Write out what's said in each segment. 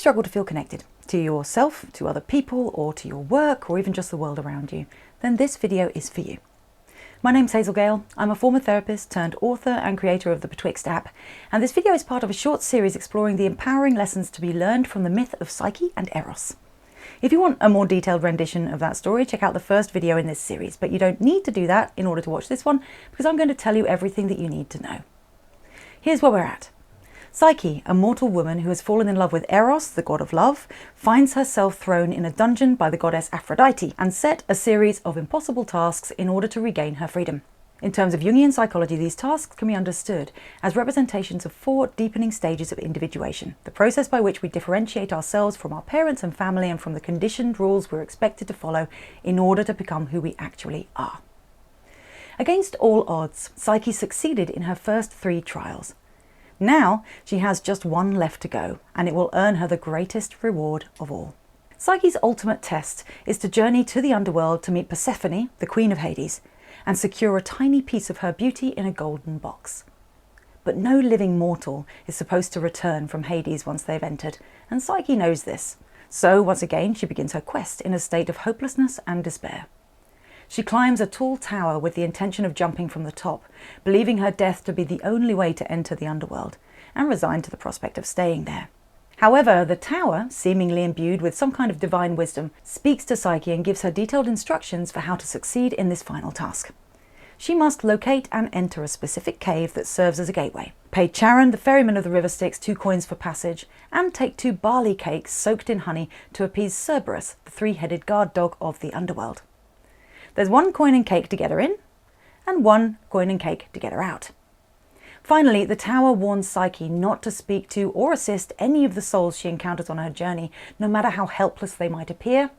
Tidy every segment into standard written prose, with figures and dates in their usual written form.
struggle to feel connected to yourself, to other people, or to your work, or even just the world around you, then this video is for you. My name's Hazel Gale. I'm a former therapist turned author and creator of the Betwixt app, and this video is part of a short series exploring the empowering lessons to be learned from the myth of Psyche and Eros. If you want a more detailed rendition of that story, check out the first video in this series, but you don't need to do that in order to watch this one, because I'm going to tell you everything that you need to know. Here's where we're at. Psyche, a mortal woman who has fallen in love with Eros, the god of love, finds herself thrown in a dungeon by the goddess Aphrodite and set a series of impossible tasks in order to regain her freedom. In terms of Jungian psychology, these tasks can be understood as representations of 4 deepening stages of individuation, the process by which we differentiate ourselves from our parents and family and from the conditioned rules we're expected to follow in order to become who we actually are. Against all odds, Psyche succeeded in her first 3 trials. Now she has just one left to go, and it will earn her the greatest reward of all. Psyche's ultimate test is to journey to the underworld to meet Persephone, the queen of Hades, and secure a tiny piece of her beauty in a golden box. But no living mortal is supposed to return from Hades once they've entered, and Psyche knows this. So once again she begins her quest in a state of hopelessness and despair. She climbs a tall tower with the intention of jumping from the top, believing her death to be the only way to enter the underworld, and resigned to the prospect of staying there. However, the tower, seemingly imbued with some kind of divine wisdom, speaks to Psyche and gives her detailed instructions for how to succeed in this final task. She must locate and enter a specific cave that serves as a gateway, pay Charon, the ferryman of the river Styx, 2 coins for passage, and take 2 barley cakes soaked in honey to appease Cerberus, the 3-headed guard dog of the underworld. There's 1 coin and cake to get her in, and 1 coin and cake to get her out. Finally, the tower warns Psyche not to speak to or assist any of the souls she encounters on her journey, no matter how helpless they might appear,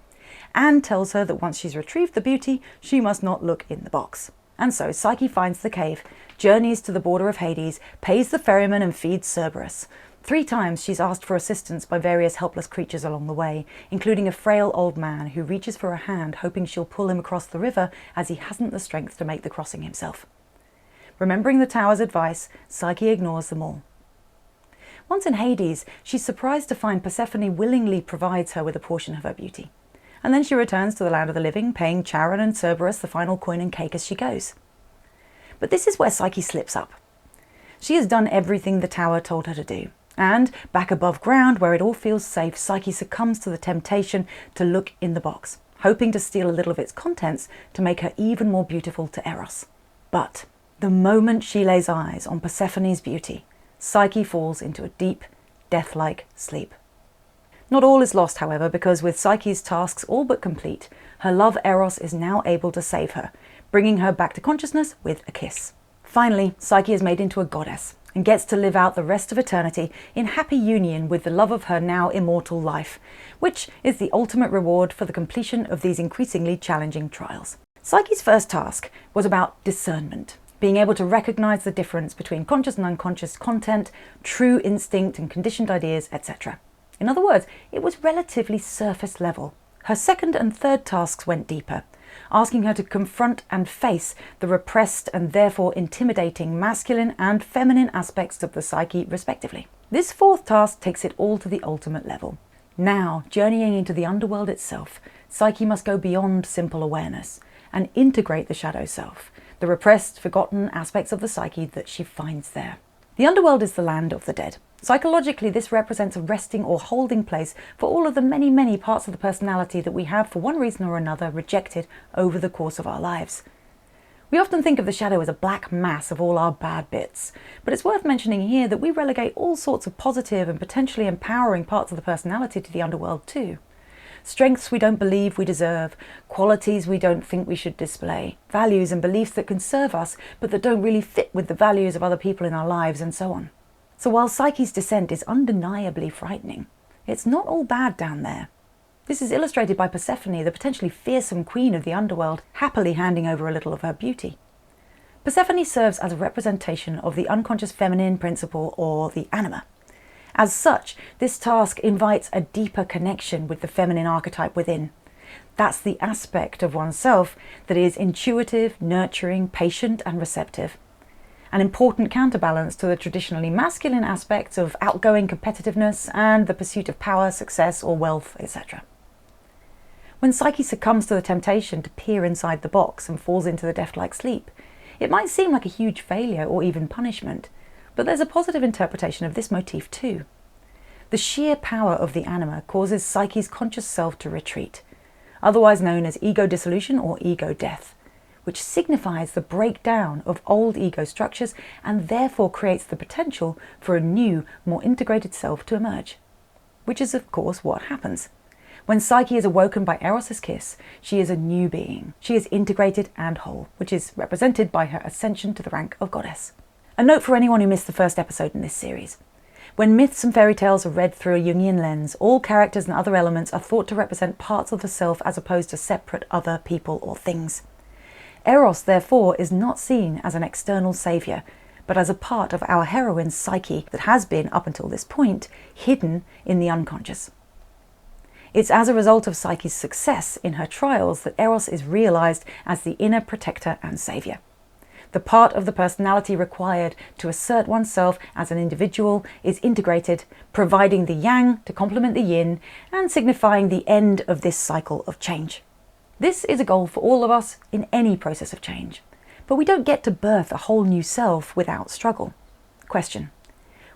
and tells her that once she's retrieved the beauty, she must not look in the box. And so Psyche finds the cave, journeys to the border of Hades, pays the ferryman and feeds Cerberus. 3 times she's asked for assistance by various helpless creatures along the way, including a frail old man who reaches for a hand hoping she'll pull him across the river as he hasn't the strength to make the crossing himself. Remembering the tower's advice, Psyche ignores them all. Once in Hades, she's surprised to find Persephone willingly provides her with a portion of her beauty. And then she returns to the land of the living, paying Charon and Cerberus the final coin and cake as she goes. But this is where Psyche slips up. She has done everything the tower told her to do. And, back above ground, where it all feels safe, Psyche succumbs to the temptation to look in the box, hoping to steal a little of its contents to make her even more beautiful to Eros. But the moment she lays eyes on Persephone's beauty, Psyche falls into a deep, death-like sleep. Not all is lost, however, because with Psyche's tasks all but complete, her love Eros is now able to save her, bringing her back to consciousness with a kiss. Finally, Psyche is made into a goddess and gets to live out the rest of eternity in happy union with the love of her now immortal life, which is the ultimate reward for the completion of these increasingly challenging trials. Psyche's first task was about discernment, being able to recognize the difference between conscious and unconscious content, true instinct and conditioned ideas, etc. In other words, it was relatively surface level. Her second and third tasks went deeper, asking her to confront and face the repressed and therefore intimidating masculine and feminine aspects of the psyche, respectively. This 4th task takes it all to the ultimate level. Now, journeying into the underworld itself, Psyche must go beyond simple awareness and integrate the shadow self, the repressed, forgotten aspects of the psyche that she finds there. The underworld is the land of the dead. Psychologically, this represents a resting or holding place for all of the many, many parts of the personality that we have, for one reason or another, rejected over the course of our lives. We often think of the shadow as a black mass of all our bad bits, but it's worth mentioning here that we relegate all sorts of positive and potentially empowering parts of the personality to the underworld too. Strengths we don't believe we deserve, qualities we don't think we should display, values and beliefs that can serve us but that don't really fit with the values of other people in our lives, and so on. So while Psyche's descent is undeniably frightening, it's not all bad down there. This is illustrated by Persephone, the potentially fearsome queen of the underworld, happily handing over a little of her beauty. Persephone serves as a representation of the unconscious feminine principle, or the anima. As such, this task invites a deeper connection with the feminine archetype within. That's the aspect of oneself that is intuitive, nurturing, patient and receptive. an important counterbalance to the traditionally masculine aspects of outgoing competitiveness and the pursuit of power, success, or wealth, etc. When Psyche succumbs to the temptation to peer inside the box and falls into the death-like sleep, it might seem like a huge failure or even punishment, but there's a positive interpretation of this motif too. The sheer power of the anima causes Psyche's conscious self to retreat, otherwise known as ego dissolution or ego death, which signifies the breakdown of old ego structures and therefore creates the potential for a new, more integrated self to emerge. Which is, of course, what happens. When Psyche is awoken by Eros' kiss, she is a new being. She is integrated and whole, which is represented by her ascension to the rank of goddess. A note for anyone who missed the first episode in this series. When myths and fairy tales are read through a Jungian lens, all characters and other elements are thought to represent parts of the self as opposed to separate other people or things. Eros, therefore, is not seen as an external saviour, but as a part of our heroine's psyche that has been, up until this point, hidden in the unconscious. It's as a result of Psyche's success in her trials that Eros is realised as the inner protector and saviour. The part of the personality required to assert oneself as an individual is integrated, providing the yang to complement the yin and signifying the end of this cycle of change. This is a goal for all of us in any process of change, but we don't get to birth a whole new self without struggle. Question: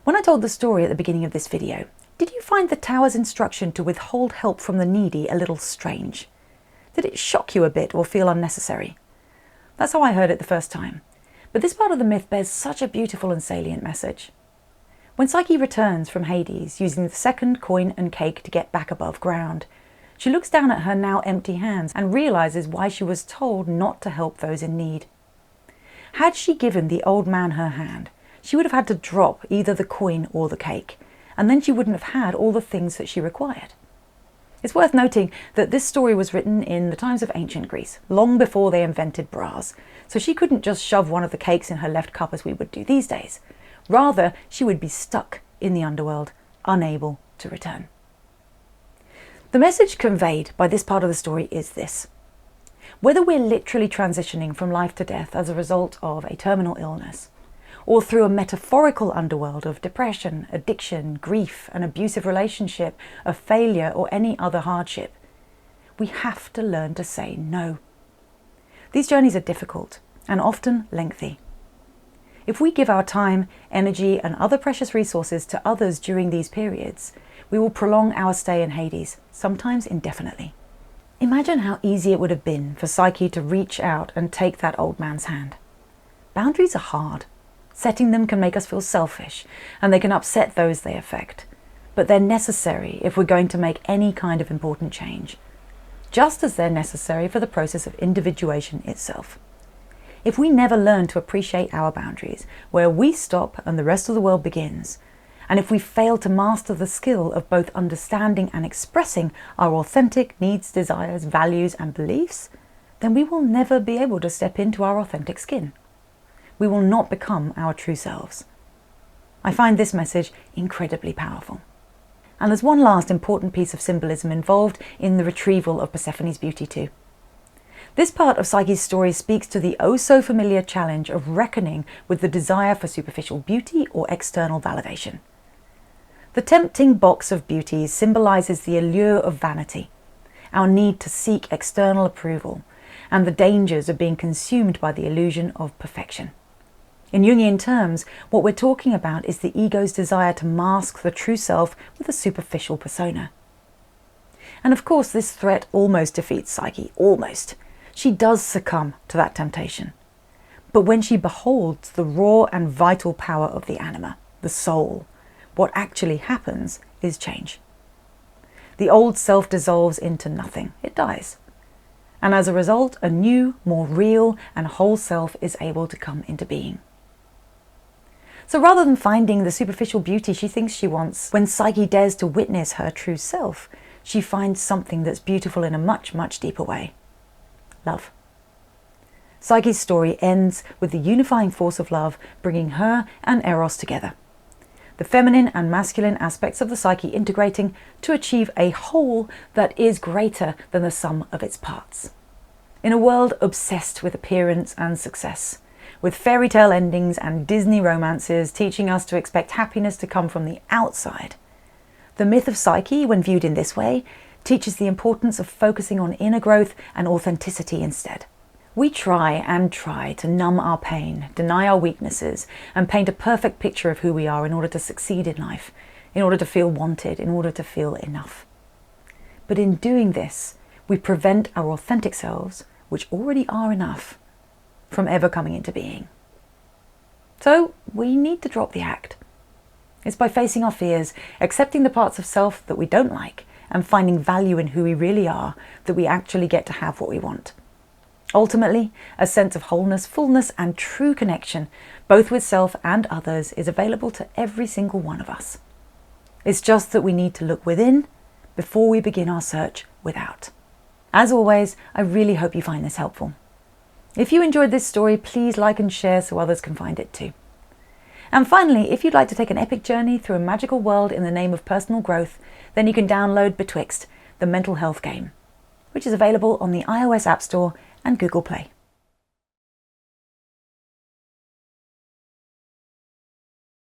when I told the story at the beginning of this video, did you find the Tower's instruction to withhold help from the needy a little strange? Did it shock you a bit or feel unnecessary? That's how I heard it the first time, but this part of the myth bears such a beautiful and salient message. When Psyche returns from Hades using the second coin and cake to get back above ground, she looks down at her now empty hands and realizes why she was told not to help those in need. Had she given the old man her hand, she would have had to drop either the coin or the cake, and then she wouldn't have had all the things that she required. It's worth noting that this story was written in the times of ancient Greece, long before they invented bras, so she couldn't just shove one of the cakes in her left cup as we would do these days. Rather, she would be stuck in the underworld, unable to return. The message conveyed by this part of the story is this: whether we're literally transitioning from life to death as a result of a terminal illness, or through a metaphorical underworld of depression, addiction, grief, an abusive relationship, a failure, or any other hardship, we have to learn to say no. These journeys are difficult and often lengthy. If we give our time, energy, and other precious resources to others during these periods, we will prolong our stay in Hades, sometimes indefinitely. Imagine how easy it would have been for Psyche to reach out and take that old man's hand. Boundaries are hard. Setting them can make us feel selfish, and they can upset those they affect. But they're necessary if we're going to make any kind of important change, just as they're necessary for the process of individuation itself. If we never learn to appreciate our boundaries, where we stop and the rest of the world begins, and if we fail to master the skill of both understanding and expressing our authentic needs, desires, values, and beliefs, then we will never be able to step into our authentic skin. We will not become our true selves. I find this message incredibly powerful. And there's one last important piece of symbolism involved in the retrieval of Persephone's beauty too. This part of Psyche's story speaks to the oh-so-familiar challenge of reckoning with the desire for superficial beauty or external validation. The tempting box of beauty symbolizes the allure of vanity, our need to seek external approval, and the dangers of being consumed by the illusion of perfection. In Jungian terms, what we're talking about is the ego's desire to mask the true self with a superficial persona. And of course, this threat almost defeats Psyche, almost. She does succumb to that temptation. But when she beholds the raw and vital power of the anima, the soul, what actually happens is change. The old self dissolves into nothing. It dies. And as a result, a new, more real and whole self is able to come into being. So rather than finding the superficial beauty she thinks she wants, when Psyche dares to witness her true self, she finds something that's beautiful in a much, much deeper way. Love. Psyche's story ends with the unifying force of love bringing her and Eros together. The feminine and masculine aspects of the psyche integrating to achieve a whole that is greater than the sum of its parts. In a world obsessed with appearance and success, with fairy tale endings and Disney romances teaching us to expect happiness to come from the outside. The myth of Psyche, when viewed in this way, teaches the importance of focusing on inner growth and authenticity instead. We try and try to numb our pain, deny our weaknesses, and paint a perfect picture of who we are in order to succeed in life, in order to feel wanted, in order to feel enough. But in doing this, we prevent our authentic selves, which already are enough, from ever coming into being. So we need to drop the act. It's by facing our fears, accepting the parts of self that we don't like, and finding value in who we really are that we actually get to have what we want. Ultimately, a sense of wholeness, fullness, and true connection, both with self and others, is available to every single one of us. It's just that we need to look within before we begin our search without. As always, I really hope you find this helpful. If you enjoyed this story, please like and share so others can find it too. And finally, if you'd like to take an epic journey through a magical world in the name of personal growth, then you can download Betwixt, the mental health game, which is available on the iOS App Store and Google Play.